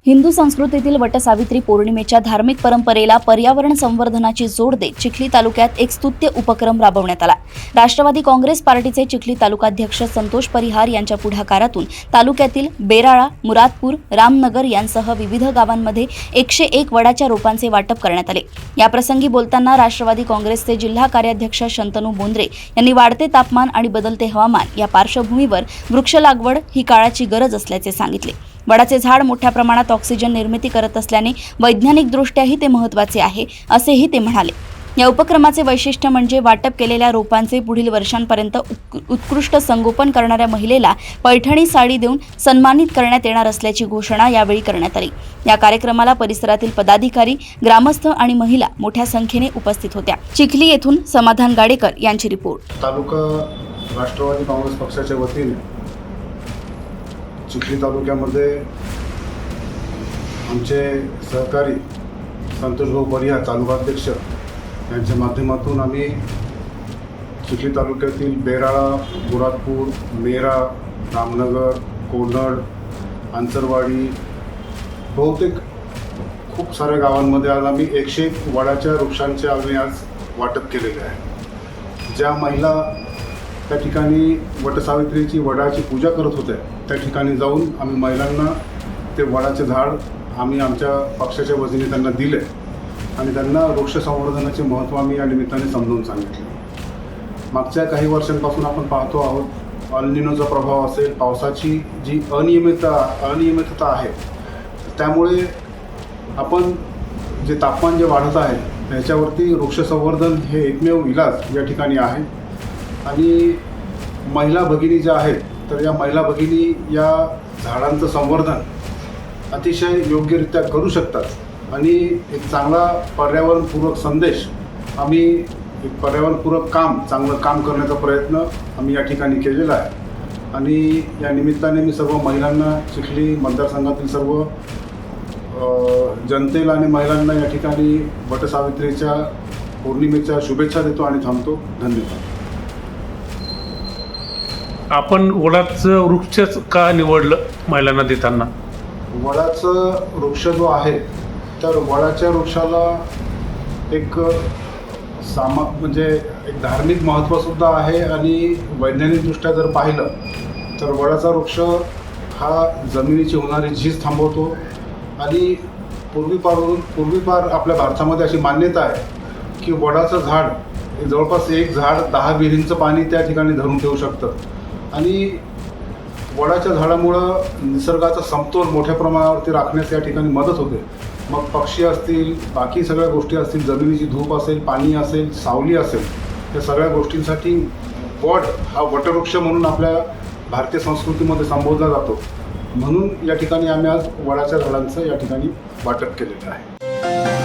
हिंदू संस्कृतीतील वटसावित्री पौर्णिमेच्या धार्मिक परंपरेला पर्यावरण संवर्धनाची जोड देत चिखली तालुक्यात एक स्तुत्य उपक्रम राबवण्यात आला। राष्ट्रवादी काँग्रेस पार्टीचे चिखली तालुकाध्यक्ष संतोष परिहार यांच्या पुढाकारातून तालुक्यातील बेराळा, मुरादपूर, रामनगर यांसह विविध गावांमध्ये 101 वडाच्या रोपांचे वाटप करण्यात आले। याप्रसंगी बोलताना राष्ट्रवादी काँग्रेसचे जिल्हा कार्याध्यक्ष शंतनू बोंद्रे यांनी वाढते तापमान आणि बदलते हवामान या पार्श्वभूमीवर वृक्ष लागवड ही काळाची गरज असल्याचे सांगितले। वडाचे झाड मोठ्या प्रमाणात ऑक्सिजन निर्मिती करत असल्याने वैज्ञानिकदृष्ट्याही ते महत्त्वाचे आहे असेही ते म्हणाले। या उपक्रमाचे वैशिष्ट्य म्हणजे वाटप केलेल्या रोपांचे पुढील वर्षांपर्यंत उत्कृष्ट संगोपन करणाऱ्या महिलेला पैठणी साडी देऊन सन्मानित करण्यात येणार असल्याची घोषणा यावेळी करण्यात आली। या कार्यक्रमाला परिसरातील पदाधिकारी, ग्रामस्थ आणि महिला मोठ्या संख्येने उपस्थित होत्या। चिखली येथून समाधान गाडेकर यांची रिपोर्ट। तालुका राष्ट्रवादी काँग्रेस पक्षाच्या वतीने चिखली तालुक्यामध्ये आमचे सहकारी संतोष परिहार तालुकाध्यक्ष यांच्या माध्यमातून आम्ही चिखली तालुक्यातील बेराळा, मुरादपूर, मेरा, रामनगर, कोनड, अंचरवाडी बहुतेक खूप साऱ्या गावांमध्ये आज आम्ही 101 वडाच्या वृक्षांचे आम्ही आज वाटप केलेले आहे। ज्या महिला त्या ठिकाणी वटसावित्रीची वडाची पूजा करत होत्या त्या ठिकाणी जाऊन आम्ही महिलांना ते वडाचे झाड आम्ही आमच्या पक्षाच्या वतीने त्यांना दिले आणि त्यांना वृक्ष संवर्धनाचे महत्त्व आम्ही या निमित्ताने समजावून सांगितले। मागच्या काही वर्षांपासून आपण पाहतो आहोत अल निनोचा प्रभाव असेल, पावसाची जी अनियमितता आहे, त्यामुळे आपण जे तापमान जे वाढत आहे त्याच्यावरती वृक्ष संवर्धन हे एकमेव इलाज या ठिकाणी आहे। आणि महिला भगिनी ज्या आहेत तर या महिला भगिनी या झाडांचं संवर्धन अतिशय योग्यरित्या करू शकतात आणि एक चांगला पर्यावरणपूरक संदेश आम्ही एक पर्यावरणपूरक चांगलं काम करण्याचा प्रयत्न आम्ही या ठिकाणी केलेला आहे। आणि या निमित्ताने मी सर्व महिलांना, चिखली मतदारसंघातील सर्व जनतेला आणि महिलांना या ठिकाणी वटसावित्रीच्या पौर्णिमेच्या शुभेच्छा देतो आणि थांबतो। धन्यवाद। आपण वडाचं वृक्षच का निवडलं महिलांना देताना? वडाचं वृक्ष जो आहे तर वडाच्या वृक्षाला एक म्हणजे एक धार्मिक महत्त्वसुद्धा आहे आणि वैज्ञानिकदृष्ट्या जर पाहिलं तर वडाचा वृक्ष हा जमिनीची होणारी झीज थांबवतो आणि पूर्वीपार आपल्या भारतामध्ये अशी मान्यता आहे की वडाचं झाड हे जवळपास एक झाड 10 विहिरींचं पाणी त्या ठिकाणी धरून ठेवू शकतं आणि वडाच्या झाडामुळं निसर्गाचा समतोल मोठ्या प्रमाणावरती राखण्यास या ठिकाणी मदत होते। मग पक्षी असतील, बाकी सगळ्या गोष्टी असतील, जमिनीची धूप असेल, पाणी असेल, सावली असेल, या सगळ्या गोष्टींसाठी वड हा वटवृक्ष म्हणून आपल्या भारतीय संस्कृतीमध्ये संबोधला जातो। म्हणून या ठिकाणी आम्ही आज वडाच्या झाडांचं या ठिकाणी वाटप केलेलं आहे।